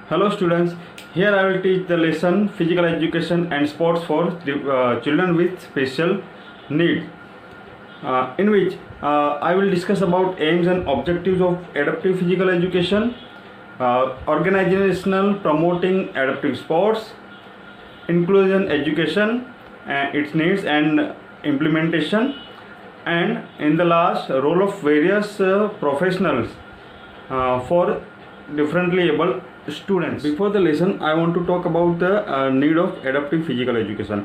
Hello students, here I will teach the lesson physical education and sports for children with special needs, in which I will discuss about aims and objectives of adaptive physical education, organizational promoting adaptive sports, inclusion education, its needs and implementation, and in the last role of various professionals for differently able students. Before the lesson, I want to talk about the need of adaptive physical education.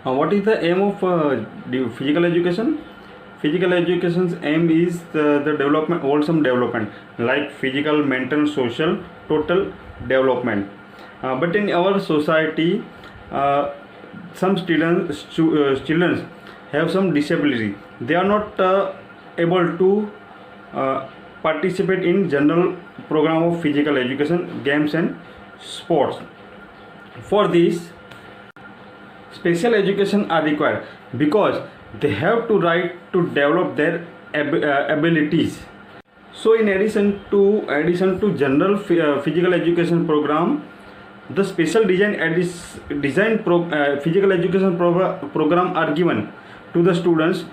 What is the aim of the physical education? Physical education's aim is the development, wholesome development, like physical, mental, social, total development. But in our society, some children have some disability. They are not able to participate in general program of physical education, games and sports. For this, special education are required because they have to right to develop their abilities. So in addition to general physical education program, the special physical education program are given to the students.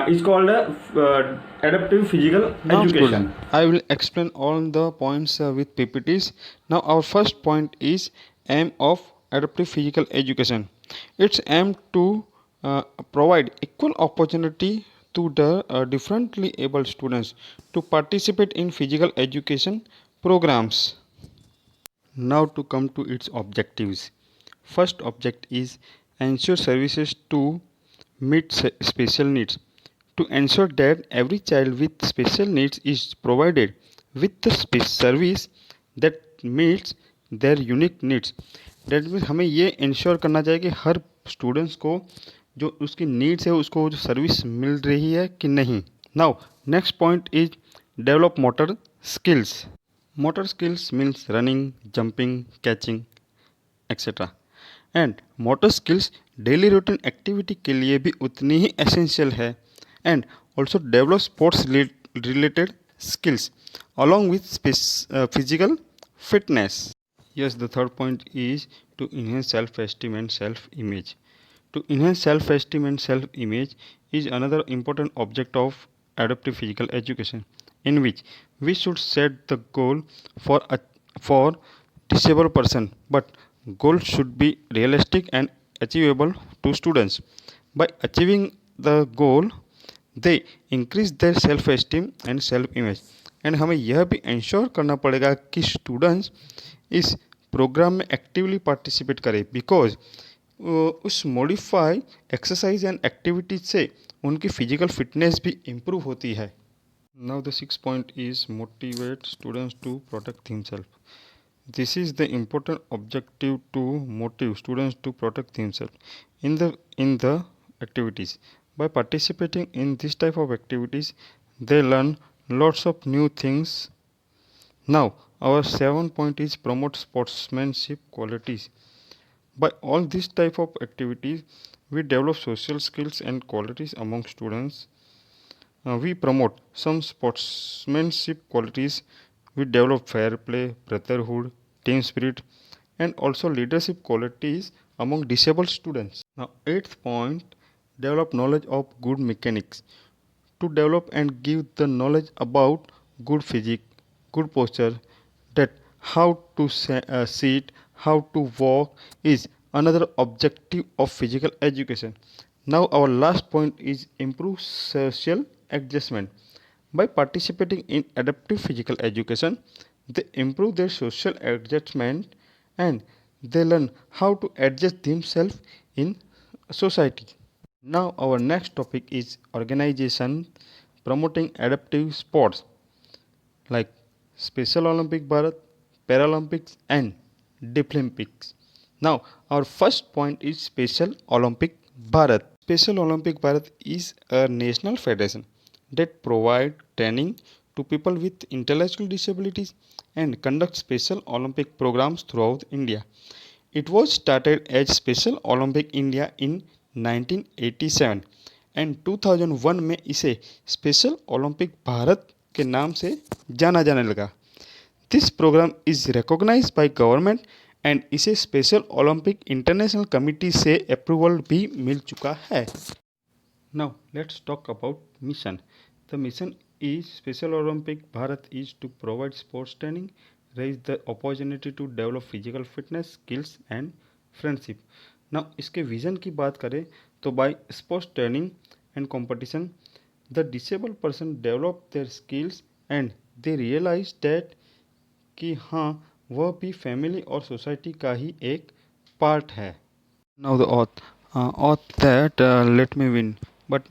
Is called adaptive physical Now, education. student, I will explain all the points with PPTs. Now, our first point is aim of adaptive physical education. It's aim to provide equal opportunity to the differently able students to participate in physical education programs. Now, to come to its objectives. First object is ensure services to meet special needs. To ensure that every child with special needs is provided with the service that meets their unique needs. That means हमें ये ensure करना चाहिए कि हर students को जो उसकी needs है उसको जो सर्विस मिल रही है कि नहीं. Now next point is develop motor skills. Motor skills means running, jumping, catching etcetera. And motor skills daily routine activity के लिए भी उतनी ही एसेंशियल है. And also develop sports related skills along with physical fitness. Yes, the third point is to enhance self-esteem and self-image. To enhance self-esteem and self-image is another important object of adaptive physical education, in which we should set the goal for disabled person, but goal should be realistic and achievable to students. By achieving the goal, they increase their self esteem and self image. And हमें यह भी ensure करना पड़ेगा कि students इस programme में actively participate करें, because उस मॉडिफाई एक्सरसाइज एंड एक्टिविटीज से उनकी फिजिकल फिटनेस भी इम्प्रूव होती है. Now the six point is motivate students to protect himself. This is the important objective to motive students to protect himself in the activities. By participating in this type of activities, they learn lots of new things. Now, our 7th point is promote sportsmanship qualities. By all this type of activities, we develop social skills and qualities among students. We promote some sportsmanship qualities. We develop fair play, brotherhood, team spirit, and also leadership qualities among disabled students. Now, 8th point, develop knowledge of good mechanics. To develop and give the knowledge about good physics, good posture, that how to sit, how to walk is another objective of physical education. Now our last point is improve social adjustment. By participating in adaptive physical education, they improve their social adjustment and they learn how to adjust themselves in society. Now our next topic is organization promoting adaptive sports like Special Olympic Bharat, Paralympics and Deaflympics. Now our first point is Special Olympic Bharat. Special Olympic Bharat is a national federation that provide training to people with intellectual disabilities and conduct special Olympic programs throughout India. It was started as Special Olympic India in 1987 and 2001 में इसे special Olympic Bharat के नाम से जाना जाने लगा. This program is recognized by government and इसे special Olympic international committee से अप्रूवल भी मिल चुका है. Now let's talk about mission. The mission is Special Olympic Bharat is to provide sports training, raise the opportunity to develop physical fitness, skills and friendship. Now इसके vision की बात करें तो by sports training and competition, the disabled person develop their skills and they realize that कि हाँ वह भी family और सोसाइटी का ही एक पार्ट है. Now the oath that let me win, but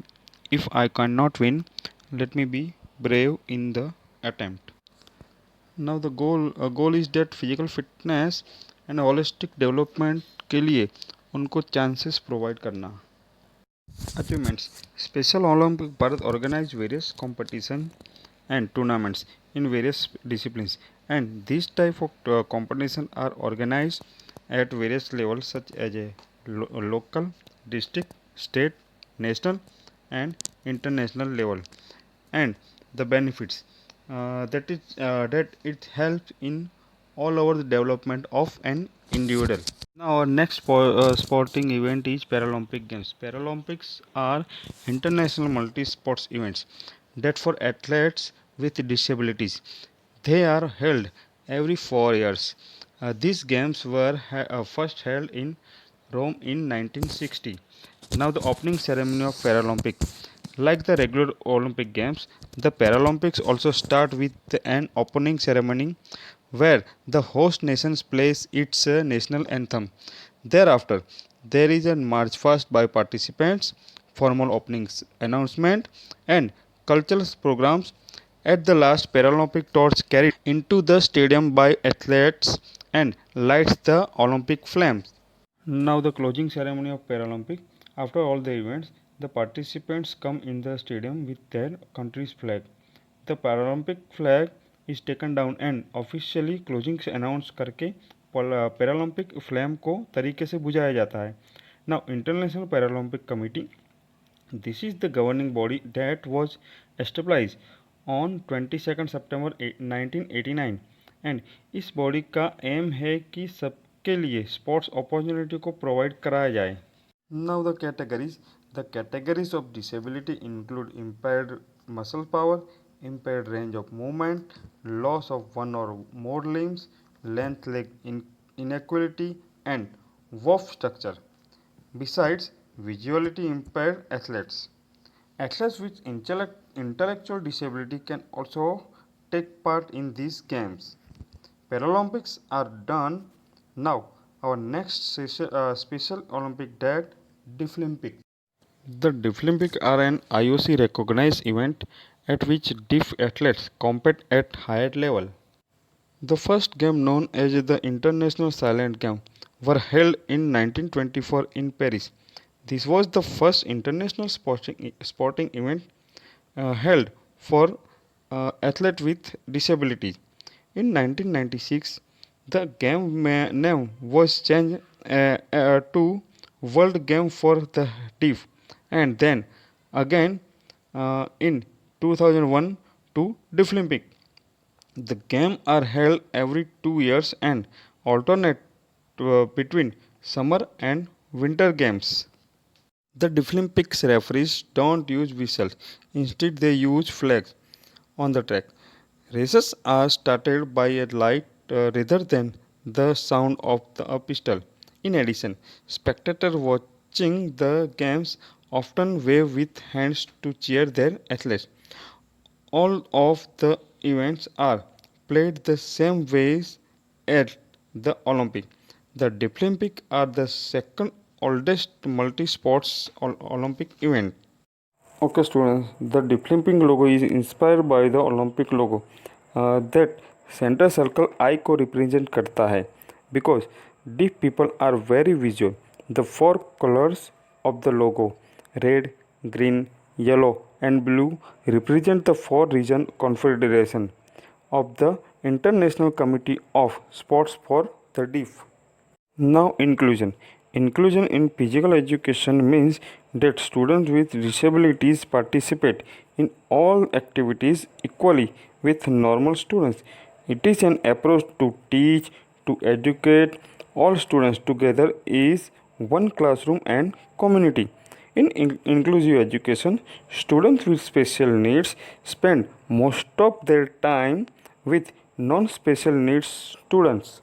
if I cannot win, let me be brave in the attempt. Now the goal is that physical fitness and holistic development के लिए उनको chances provide करना. Achievements. Special Olympic Bharat organized various competitions and tournaments in various disciplines, and these type of competitions are organized at various levels such as a local, district, state, national and international level. And the benefits that it helps in all over the development of an individual. Now our next sporting event is Paralympic Games. Paralympics are international multi-sports events that for athletes with disabilities. They are held every 4 years. These games were first held in Rome in 1960. Now the opening ceremony of Paralympic. Like the regular Olympic Games, the Paralympics also start with an opening ceremony where the host nations plays its national anthem. Thereafter, there is a march past by participants, formal openings announcement, and cultural programs. At the last, Paralympic torch carried into the stadium by athletes and lights the Olympic flames. Now the closing ceremony of Paralympic. After all the events, the participants come in the stadium with their country's flag. The Paralympic flag is taken down and officially closing announce करके Paralympic flame को तरीके से बुझाया जाता है. Now International Paralympic Committee, this is the governing body that was established on 22nd September 1989 and इस body का M है कि सबके लिए स्पोर्ट्स अपॉर्चुनिटी को प्रोवाइड कराया जाए. Now the categories. The categories of disability include impaired muscle power, impaired range of movement, loss of one or more limbs, length leg inequality and wolf structure. Besides, visually impaired athletes. Athletes with intellectual disability can also take part in these games. Paralympics are done. Now, our next special Olympic date, Deaflympic. The Deaflympic are an IOC recognized event at which deaf athletes compete at higher level. The first game, known as the International Silent Game, were held in 1924 in Paris. This was the first international sporting event held for athletes with disabilities. In 1996, the game name was changed to World Game for the Deaf, and then again in 2001 to Deaflympic. The games are held every 2 years and alternate between summer and winter games. The Deaflympics referees don't use whistles, instead, they use flags on the track. Races are started by a light rather than the sound of a pistol. In addition, spectators watching the games often wave with hands to cheer their athletes. All of the events are played the same ways at the Olympic. The Deaflympic are the second oldest multi-sports Olympic event. Okay, students, the Deaflympic logo is inspired by the Olympic logo. That center circle I को represent करता है because deaf people are very visual. The four colors of the logo, red, green, yellow and blue, represent the four region confederation of the International Committee of Sports for the Deaf. Now inclusion. Inclusion in physical education means that students with disabilities participate in all activities equally with normal students. It is an approach to teach, to educate all students together is one classroom and community. In inclusive education, students with special needs spend most of their time with non-special needs students.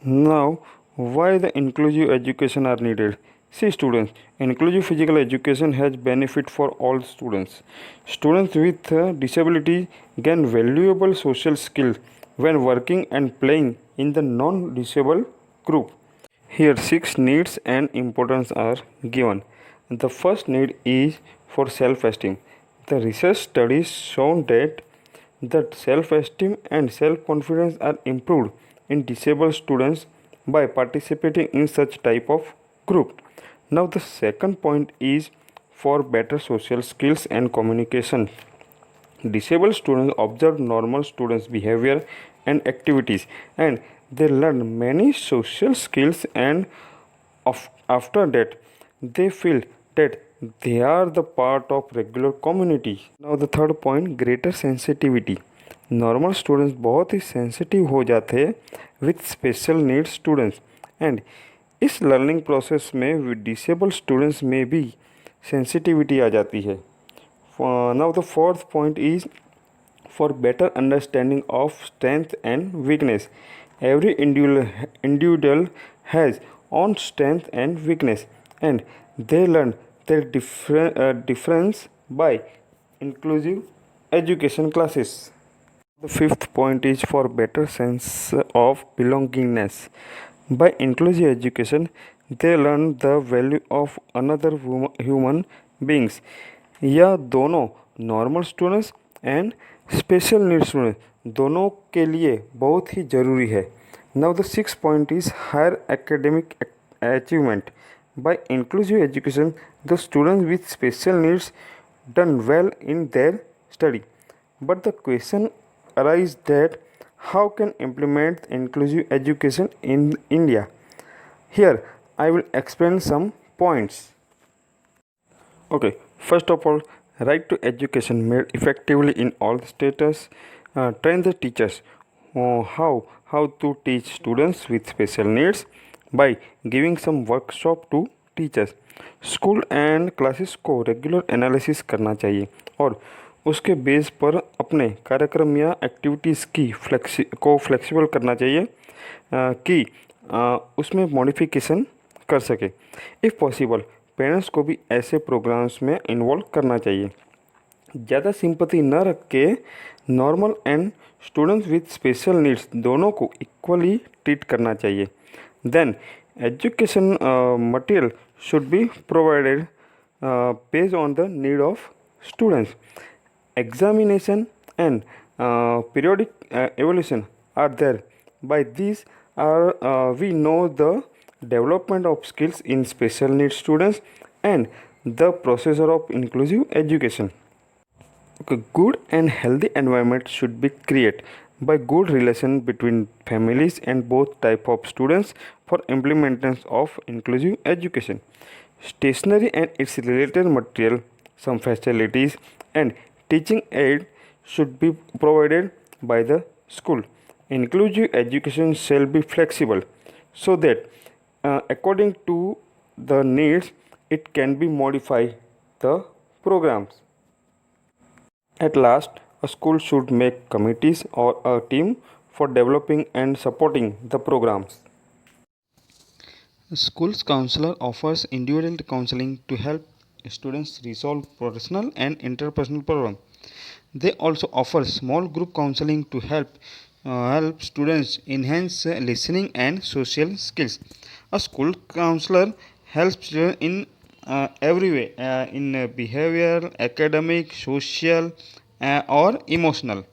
Now, why the inclusive education are needed? See students, inclusive physical education has benefit for all students. Students with disability gain valuable social skills when working and playing in the non-disabled group. Here, six needs and importance are given. The first need is for self-esteem. The research studies shown that self-esteem and self-confidence are improved in disabled students by participating in such type of group. Now, the second point is for better social skills and communication. Disabled students observe normal students' behavior and activities, and they learn many social skills, and after that they feel that they are the part of regular community. Now the third point, greater sensitivity. Normal students बहुत ही sensitive हो जाते हैं with special need students, and इस learning process में with disable students में भी sensitivity आ जाती है. Now the fourth point is for better understanding of strength and weakness. Every individual has own strength and weakness, and they learn their difference by inclusive education classes. The fifth point is for better sense of belongingness. By inclusive education, they learn the value of another human beings. यह दोनों normal students and special need student दोनों के लिए बहुत ही ज़रूरी है. Now the six point is higher academic achievement. By inclusive education the students with special needs done well in their study, but the question arise that how can implement inclusive education in India. Here I will explain some points. Okay, first of all, right to education made effectively in all states. Train the teachers how to teach students with special needs by giving some workshop to teachers. School and classes को regular analysis करना चाहिए और उसके base पर अपने कार्यक्रम या activities की फ्लेक्सिबल करना चाहिए कि उसमें मॉडिफिकेशन कर सके. इफ़ पॉसिबल पेरेंट्स को भी ऐसे प्रोग्राम्स में इन्वॉल्व करना चाहिए. ज़्यादा सिंपैथी न रख के normal and students with special needs दोनों को इक्वली ट्रीट करना चाहिए. Then education material should be provided based on the need of students. Examination and periodic evaluation are there. By these we know the development of skills in special needs students and the processor of inclusive education. Okay, good and healthy environment should be created by good relation between families and both type of students for implementation of inclusive education. Stationery and its related material, some facilities and teaching aid should be provided by the school. Inclusive education shall be flexible so that according to the needs it can be modified the programs. At last, a school should make committees or a team for developing and supporting the programs. School's counselor offers individual counseling to help students resolve personal and interpersonal problems. They also offer small group counseling to help students enhance listening and social skills. A school counselor helps students in every way, in behavioral, academic, social, or emotional.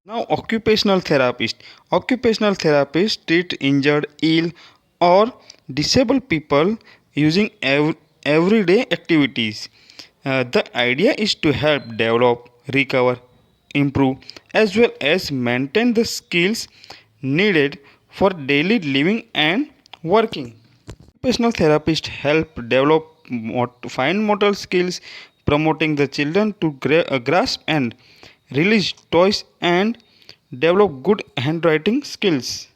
Now, occupational therapist. Occupational therapists treat injured, ill, or disabled people using everyday activities. The idea is to help develop, recover, improve, as well as maintain the skills needed for daily living and working. Occupational therapists help develop fine motor skills, promoting the children to grasp and release toys, and develop good handwriting skills.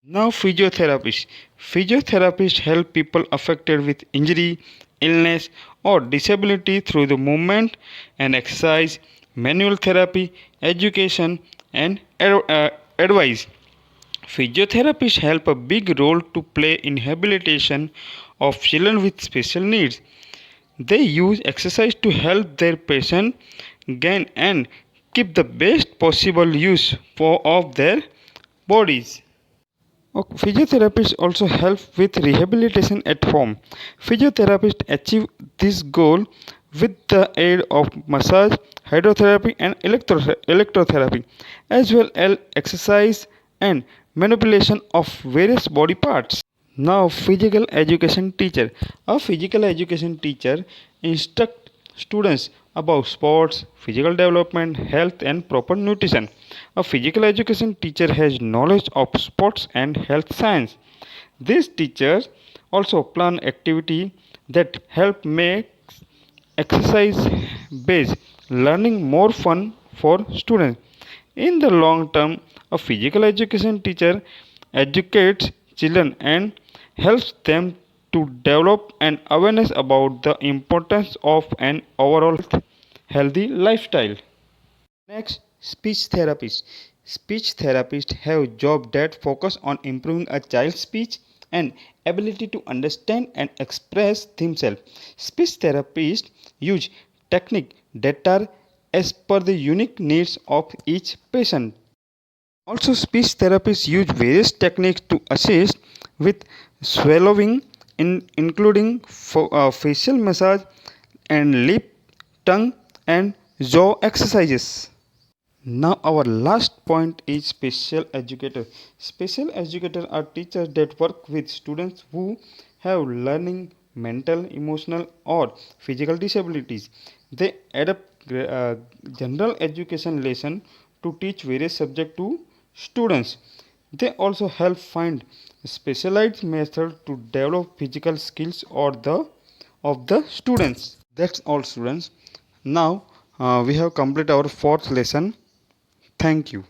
Now, physiotherapists. Physiotherapists help people affected with injury, illness, or disability through the movement and exercise, manual therapy, education, and advice. Physiotherapists help a big role to play in rehabilitation of children with special needs. They use exercise to help their patient gain and keep the best possible use of their bodies. Physiotherapists also help with rehabilitation at home. Physiotherapists achieve this goal with the aid of massage, hydrotherapy, and electrotherapy, as well as exercise and manipulation of various body parts. Now, physical education teacher. A physical education teacher instruct students about sports, physical development, health, and proper nutrition. A physical education teacher has knowledge of sports and health science. These teachers also plan activity that help make exercise based learning more fun for students. In the long term, a physical education teacher educates children and helps them to develop an awareness about the importance of an overall healthy lifestyle. Next, speech therapists. Speech therapists have jobs that focus on improving a child's speech and ability to understand and express themselves. Speech therapists use techniques that are as per the unique needs of each patient. Also, speech therapists use various techniques to assist with swallowing, including facial massage and lip, tongue, and jaw exercises. Now, our last point is special educators. Special educators are teachers that work with students who have learning, mental, emotional, or physical disabilities. They adapt general education lesson to teach various subjects to students. They also help find specialized methods to develop physical skills or the of the students. That's all, students. Now we have completed our fourth lesson. Thank you.